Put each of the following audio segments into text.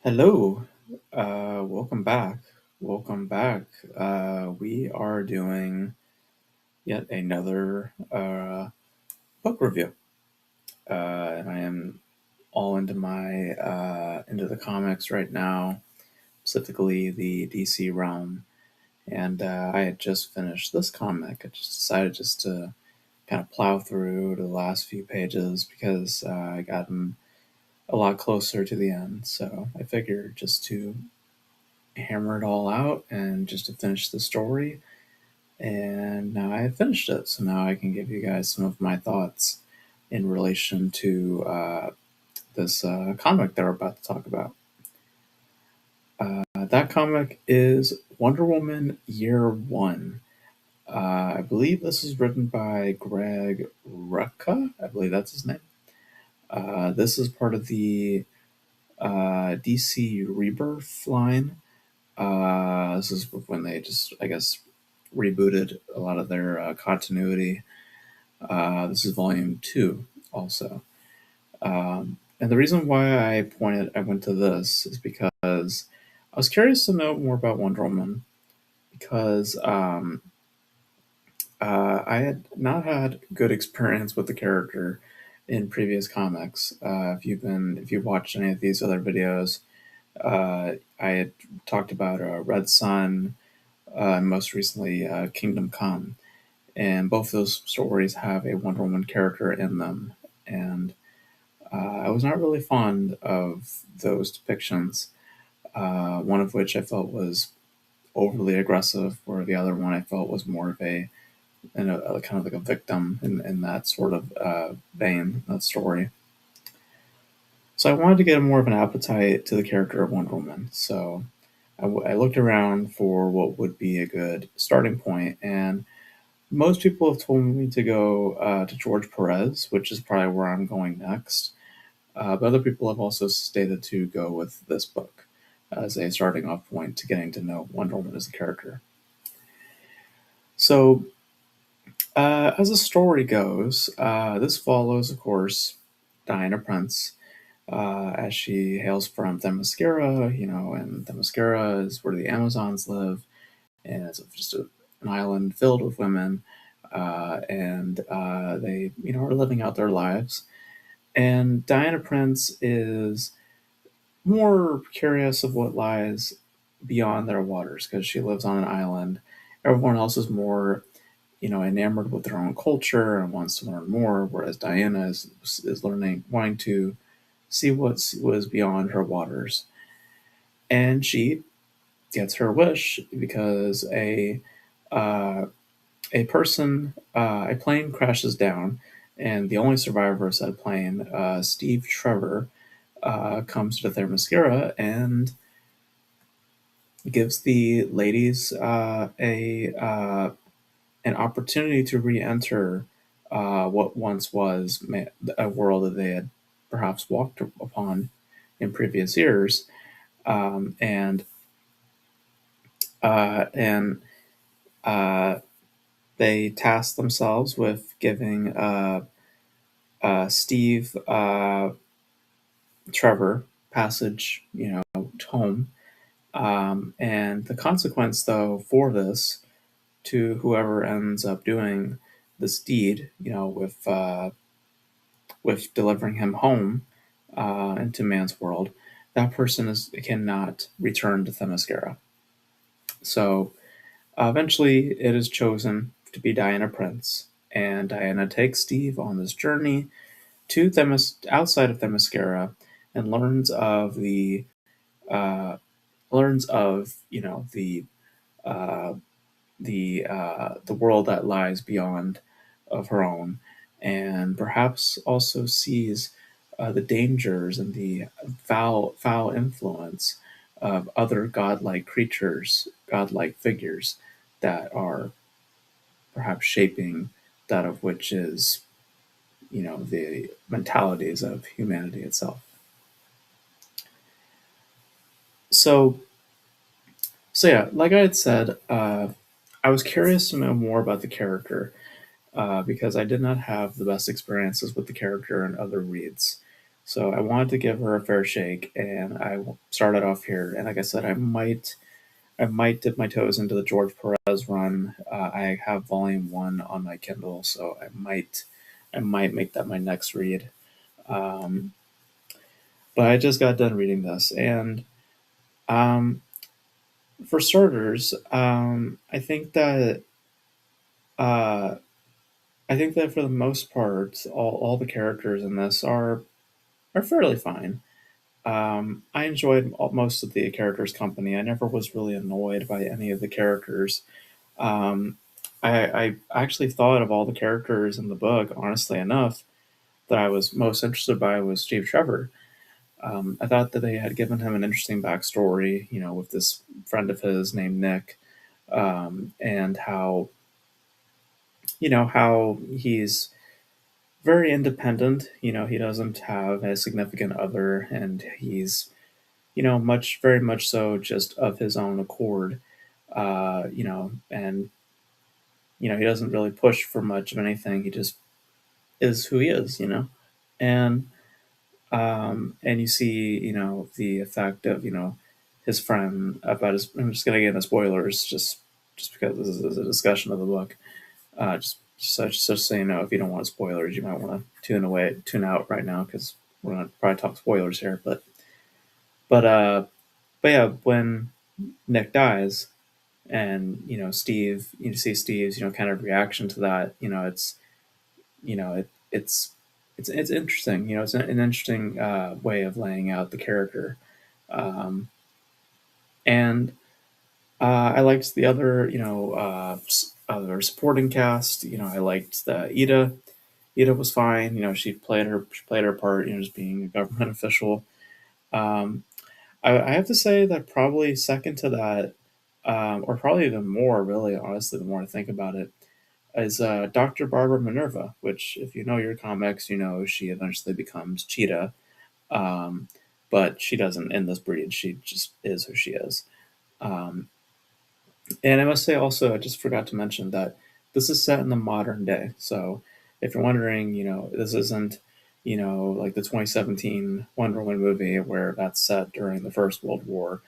Hello, welcome back. Welcome back. We are doing yet another book review, and I am all into my into the comics right now, specifically the DC realm. And I had just finished this comic. I just decided just to kind of plow through to the last few pages because I gotten a lot closer to the end. So I figured just to hammer it all out and just to finish the story. And now I have finished it. So now I can give you guys some of my thoughts in relation to this comic that we're about to talk about. That comic is Wonder Woman Year One. I believe this is written by Greg Rucka. I believe that's his name. This is part of the DC Rebirth line. This is when they just, I guess, rebooted a lot of their continuity. This is volume two, also. And the reason why I went to this is because I was curious to know more about Wonder Woman because I had not had good experience with the character in previous comics. If you've watched any of these other videos, I had talked about Red Sun, and most recently Kingdom Come, and both those stories have a Wonder Woman character in them. And I was not really fond of those depictions. One of which I felt was overly aggressive, where the other one I felt was more of a kind of like a victim in that sort of vein, that story. So I wanted to get more of an appetite to the character of Wonder Woman. So I looked around for what would be a good starting point, and most people have told me to go to George Perez, which is probably where I'm going next. But other people have also stated to go with this book as a starting off point to getting to know Wonder Woman as a character. So, as the story goes, this follows, of course, Diana Prince as she hails from Themyscira, and Themyscira is where the Amazons live, and it's just an island filled with women, and they, are living out their lives. And Diana Prince is more curious of what lies beyond their waters because she lives on an island. Everyone else is more, enamored with their own culture and wants to learn more, whereas Diana is wanting to see what is beyond her waters. And she gets her wish because uh, a plane crashes down, and the only survivor of said plane, Steve Trevor, comes to Themyscira and gives the ladies a an opportunity to re-enter what once was a world that they had perhaps walked upon in previous years, and and they tasked themselves with giving Steve Trevor passage, home. And the consequence, though, for this to whoever ends up doing this deed, with delivering him home into man's world, that person cannot return to Themyscira. So eventually, it is chosen to be Diana Prince, and Diana takes Steve on this journey to outside of Themyscira, and uh, learns of uh, the world that lies beyond of her own, and perhaps also sees the dangers and the foul influence of other godlike creatures, godlike figures that are perhaps shaping that of which is, the mentalities of humanity itself. So, so yeah, like I had said, I was curious to know more about the character because I did not have the best experiences with the character in other reads. So I wanted to give her a fair shake, and started off here. And like I said, I might dip my toes into the George Perez run. I have Volume One on my Kindle, so I might make that my next read. Um, but I just got done reading this, and um, for starters, uh, I think that for the most part, all the characters in this are fairly fine. I enjoyed most of the characters' company. I never was really annoyed by any of the characters. Um, I actually thought of all the characters in the book, honestly enough, that I was most interested by was Steve Trevor. I thought that they had given him an interesting backstory, with this friend of his named Nick, and how he's very independent. He doesn't have a significant other, and he's, very much so just of his own accord. And he doesn't really push for much of anything. He just is who he is. And and you see, the effect of his friend about his. I'm just gonna get into spoilers, just because this is a discussion of the book. Just so you know, if you don't want spoilers, you might want to tune out right now because we're gonna probably talk spoilers here. But uh, but yeah, when Nick dies, and you see Steve's kind of reaction to that. You know it it's interesting. It's an interesting way of laying out the character. Um, and I liked the other other supporting cast. I liked the Ida. Ida was fine. She played her part. Just being a government official. Um, I have to say that probably second to that, or probably even more, really, honestly, the more I think about it, is Dr. Barbara Minerva, which, if you know your comics, she eventually becomes Cheetah. Um, but she doesn't in this breed. She just is who she is. Um, and I must say also, I just forgot to mention that this is set in the modern day. So if you're wondering, this isn't, like the 2017 Wonder Woman movie where that's set during the First World War.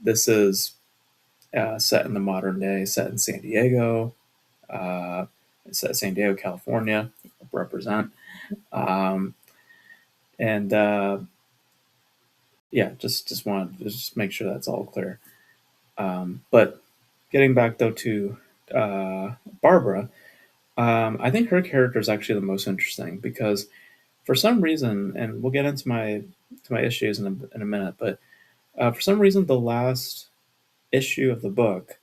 This is set in the modern day, set in San Diego, uh, set San Diego, California, represent. Um, and yeah, just wanted to just make sure that's all clear. But getting back though to Barbara, I think her character is actually the most interesting because for some reason, and we'll get into my issues in a minute, but for some reason, the last issue of the book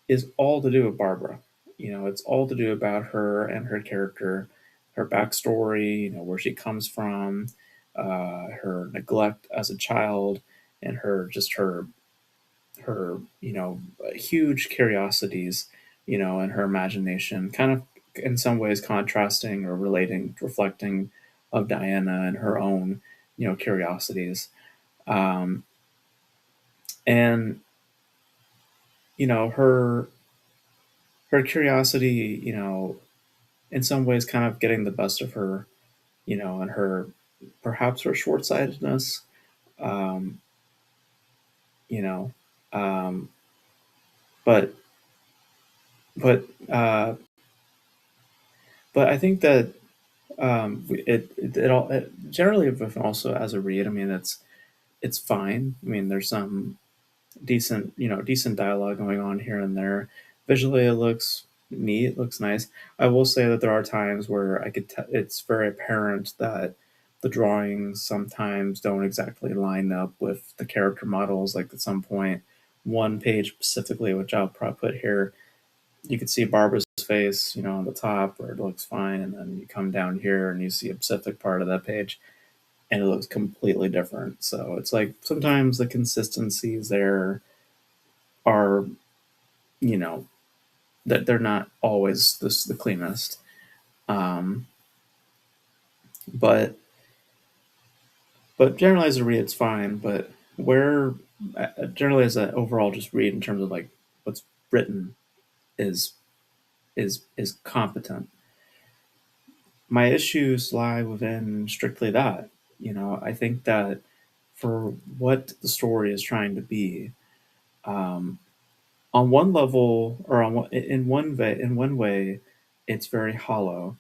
is all to do with Barbara. It's all to do about her and her character, her backstory, where she comes from, her neglect as a child, and her huge curiosities, and her imagination, kind of in some ways contrasting or relating, reflecting of Diana and her own, curiosities. Um, and her curiosity, in some ways kind of getting the best of her, and her perhaps her short sightedness, um, you know, um, but but uh, but I think that generally also as a read. I mean, it's fine. I mean, there's some decent dialogue going on here and there. Visually, it looks neat. It looks nice. I will say that there are times where it's very apparent that the drawings sometimes don't exactly line up with the character models. Like at some point, one page specifically, which I'll probably put here, you can see Barbara's face, on the top where it looks fine, and then you come down here and you see a specific part of that page, and it looks completely different. So it's like sometimes the consistencies there are, you know, that they're not always the cleanest. Um, but generally as a read, it's fine. But where generally as an overall just read in terms of like what's written is is competent. my issues lie within strictly that. I think that for what the story is trying to be, um, on one level, or in one way, it's very hollow,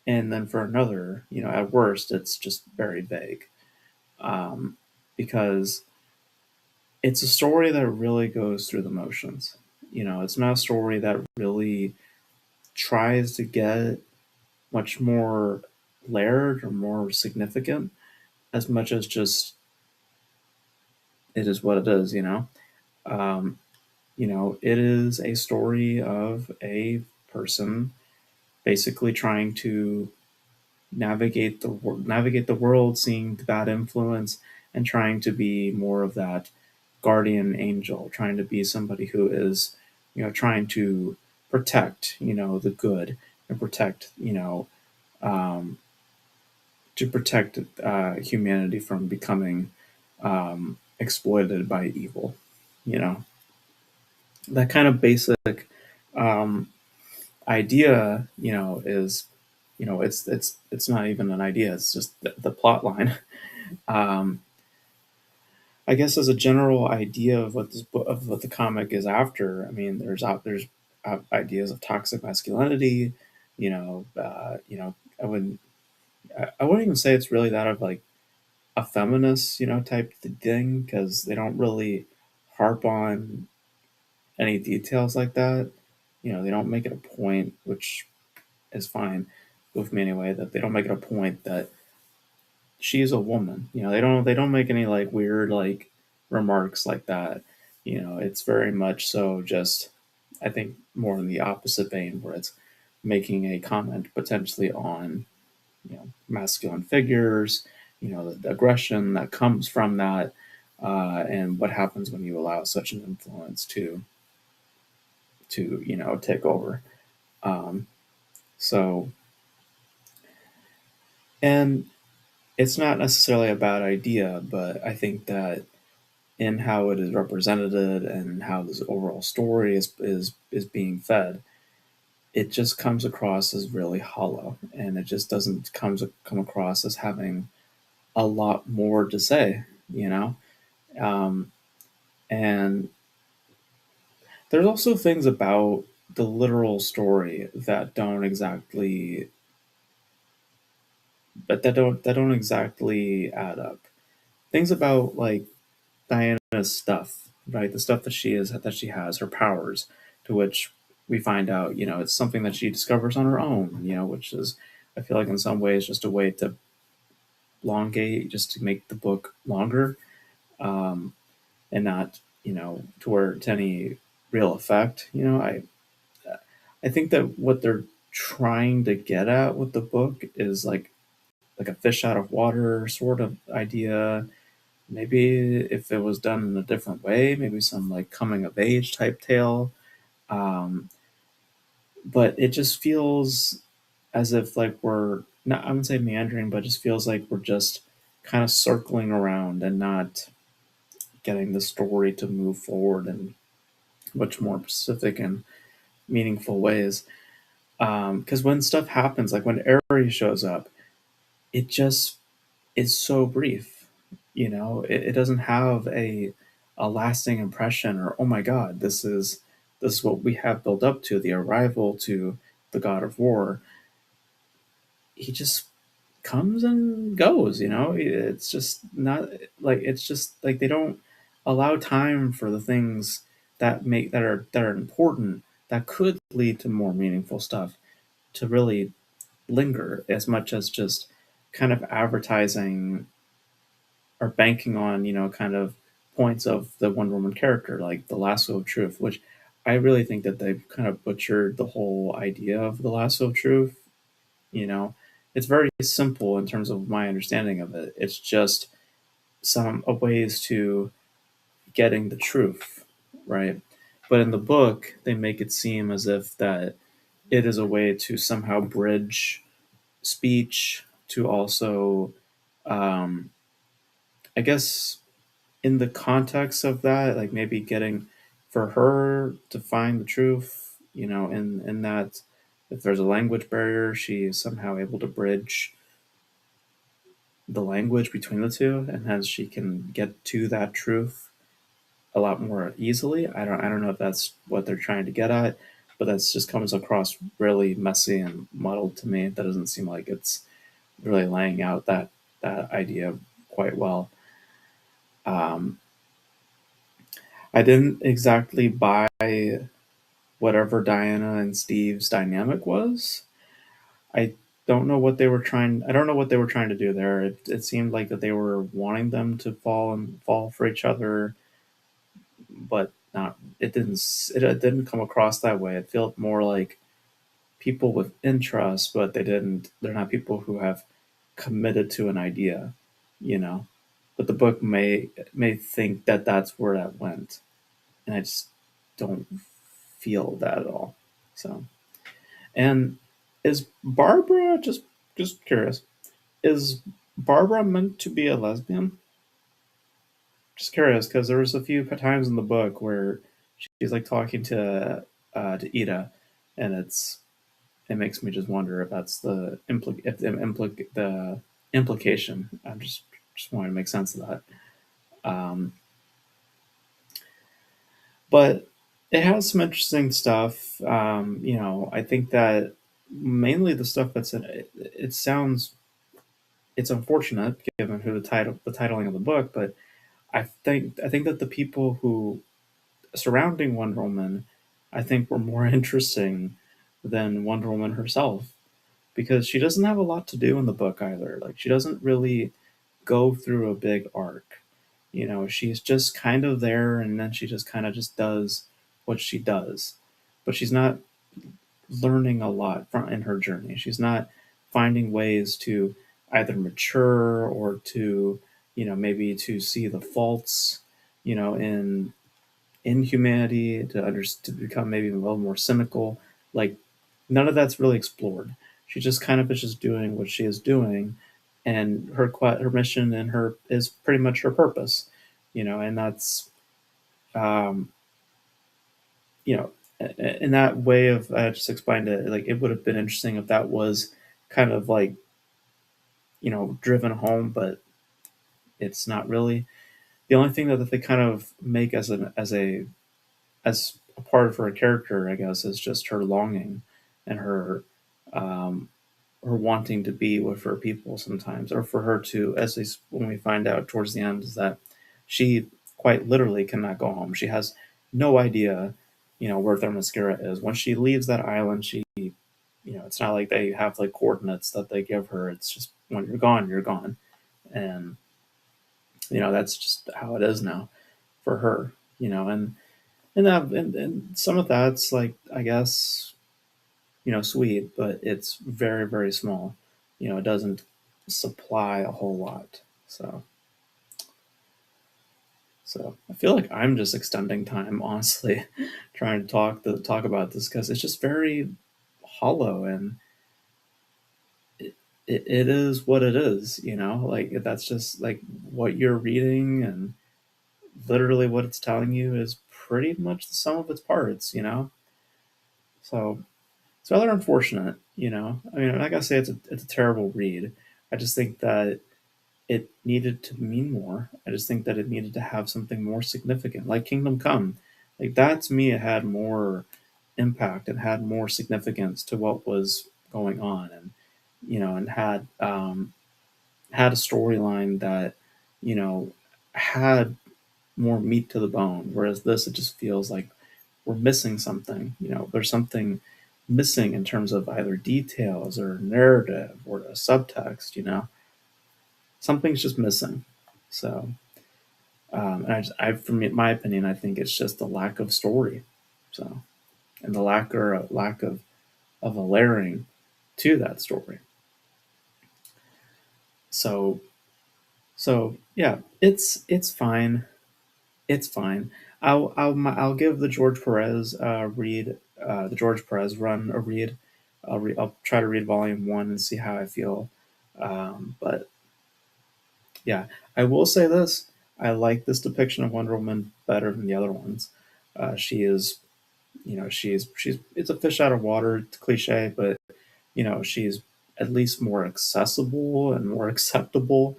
and then for another, at worst, it's just very vague. Um, because it's a story that really goes through the motions. It's not a story that really tries to get much more layered or more significant, as much as just it is what it is. Um, it is a story of a person basically trying to navigate the world, seeing the bad influence, and trying to be more of that guardian angel, trying to be somebody who is, trying to protect, the good, and protect, um, humanity from becoming exploited by evil. You know, that kind of basic um, idea, is, it's not even an idea. It's just the plot line. Um, I guess as a general idea of what this book of what the comic is after. I mean, there's ideas of toxic masculinity. I wouldn't I wouldn't even say it's really that of like a feminist, type thing, because they don't really harp on any details like that. They don't make it a point, which is fine with me anyway, that they don't make it a point that she's a woman. They don't make any like weird like remarks like that. It's very much so just, I think, more in the opposite vein, where it's making a comment potentially on, masculine figures, the aggression that comes from that, and what happens when you allow such an influence to take over. Um, so, and it's not necessarily a bad idea, but I think that in how it is represented and how this overall story is being fed, it just comes across as really hollow, and it just doesn't come across as having a lot more to say, you know. Um, and there's also things about the literal story that don't exactly that don't exactly add up. Things about like Diana's stuff, right? The stuff that she has, her powers, to which we find out, it's something that she discovers on her own, which is, I feel like in some ways just a way to elongate, just to make the book longer, um, and not, to any real effect. I think that what they're trying to get at with the book is like a fish out of water sort of idea. Maybe if it was done in a different way, maybe some like coming of age type tale. Um, but it just feels as if like we're not, I wouldn't say meandering, but it just feels like we're just kind of circling around and not getting the story to move forward in much more specific and meaningful ways. Because when stuff happens, like when Aerie shows up, it just is so brief. It doesn't have a lasting impression, or oh my god, this is what we have built up to, the arrival to the god of war. He just comes and goes. It's just not like, it's just like they don't allow time for the things that are important, that could lead to more meaningful stuff, to really linger, as much as just kind of advertising or banking on, kind of points of the Wonder Woman character, like the lasso of truth, which I really think that they've kind of butchered the whole idea of the lasso of truth. You know, it's very simple in terms of my understanding of it. It's just some ways to getting the truth, right? But in the book, they make it seem as if that it is a way to somehow bridge speech to also, um, I guess, in the context of that, like maybe getting for her to find the truth, in that. if there's a language barrier, she is somehow able to bridge the language between the two, and as she can get to that truth a lot more easily. I don't know if that's what they're trying to get at, but that's just comes across really messy and muddled to me. That doesn't seem like it's really laying out that idea quite well. Um, I didn't exactly buy whatever Diana and Steve's dynamic was. I don't know what they were trying. I don't know what they were trying to do there. It seemed like that they were wanting them to fall for each other, but not. It didn't. It didn't come across that way. It felt more like people with interest, but they didn't. They're not people who have committed to an idea, you know. But the book may think that that's where that went, and I just don't feel that at all. So, and is Barbara just curious? Is Barbara meant to be a lesbian? Just curious because there was a few times in the book where she's like talking to Ida, and it makes me just wonder if that's the implication. I'm just wanting to make sense of that. Um, but it has some interesting stuff. I think that mainly the stuff that's in it, it sounds it's unfortunate given who the titling of the book, but I think that the people who surrounding Wonder Woman, I think were more interesting than Wonder Woman herself because she doesn't have a lot to do in the book either. Like she doesn't really go through a big arc. She's just kind of there and then she just kind of just does what she does. But she's not learning a lot from in her journey. She's not finding ways to either mature or to, maybe to see the faults, in humanity, to become maybe a little more cynical. Like none of that's really explored. She just kind of is just doing what she is doing, and her mission and her is pretty much her purpose, and that's um, you know in that way of I just explained it. Like it would have been interesting if that was kind of like driven home, but it's not really. The only thing that they kind of make as a part of her character, I guess, is just her longing and um, her wanting to be with her people sometimes, or for her to, as least when we find out towards the end, is that she quite literally cannot go home. She has no idea, where Themyscira is. When she leaves that island, it's not like they have like coordinates that they give her. It's just when you're gone, you're gone, and that's just how it is now for her. And some of that's like I guess sweet, but it's very very small. It doesn't supply a whole lot. So I feel like I'm just extending time, honestly, trying to talk about this because it's just very hollow and it is what it is. Like that's just like what you're reading and literally what it's telling you is pretty much the sum of its parts. So it's rather unfortunate, I mean, I'm not gonna say it's a terrible read. I just think that it needed to mean more. I just think that it needed to have something more significant, like Kingdom Come. Like that to me, it had more impact. It had more significance to what was going on, and had a storyline that had more meat to the bone. Whereas this, it just feels like we're missing something. There's something missing in terms of either details or narrative or a subtext. Something's just missing. So, and from my opinion, I think it's just the lack of story. So, and the lack of a layering to that story. So, yeah, it's fine. It's fine. I'll give the George Perez the George Perez run a read. I'll try to read volume one and see how I feel. But yeah, I will say this: I like this depiction of Wonder Woman better than the other ones. She is she's it's a fish out of water, it's cliche, but she's at least more accessible and more acceptable.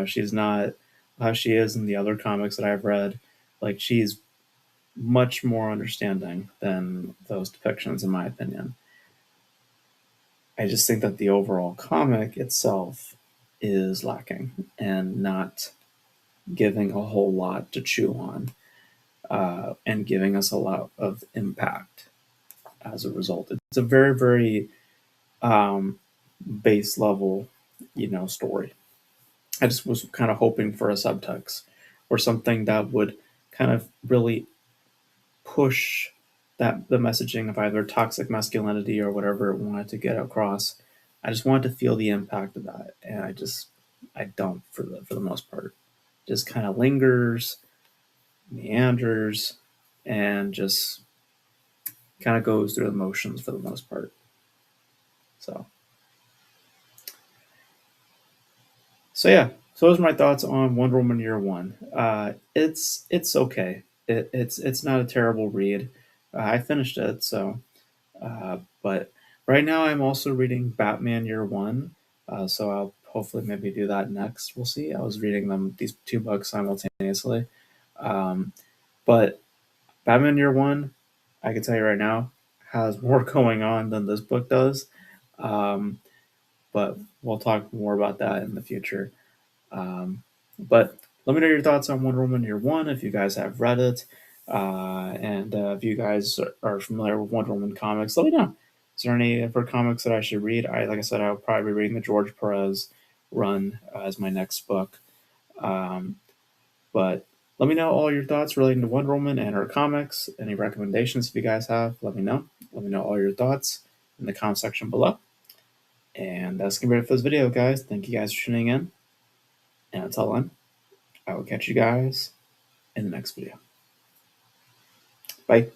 She's not how she is in the other comics that I've read. Like, she's much more understanding than those depictions, in my opinion. I just think that the overall comic itself is lacking and not giving a whole lot to chew on, and giving us a lot of impact as a result. It's a very, very um, base level, story. I just was kind of hoping for a subtext or something that would kind of really push that the messaging of either toxic masculinity or whatever it wanted to get across. I just wanted to feel the impact of that, and I don't for the most part. Just kind of lingers, meanders, and just kind of goes through the motions for the most part. So yeah, so those are my thoughts on Wonder Woman Year One. It's okay. It's not a terrible read. I finished it, so but right now I'm also reading Batman Year One. So I'll hopefully maybe do that next. We'll see. I was reading these two books simultaneously, um, but Batman Year One, I can tell you right now, has more going on than this book does. Um, but we'll talk more about that in the future. But let me know your thoughts on Wonder Woman Year One if you guys have read it, and if you guys are familiar with Wonder Woman comics. Let me know. Is there any of her comics that I should read? Like I said, I'll probably be reading the George Perez run as my next book. Um, but let me know all your thoughts relating to Wonder Woman and her comics. Any recommendations if you guys have, let me know. Let me know all your thoughts in the comment section below. And that's gonna be it for this video, guys. Thank you guys for tuning in. And until then, I will catch you guys in the next video. Bye.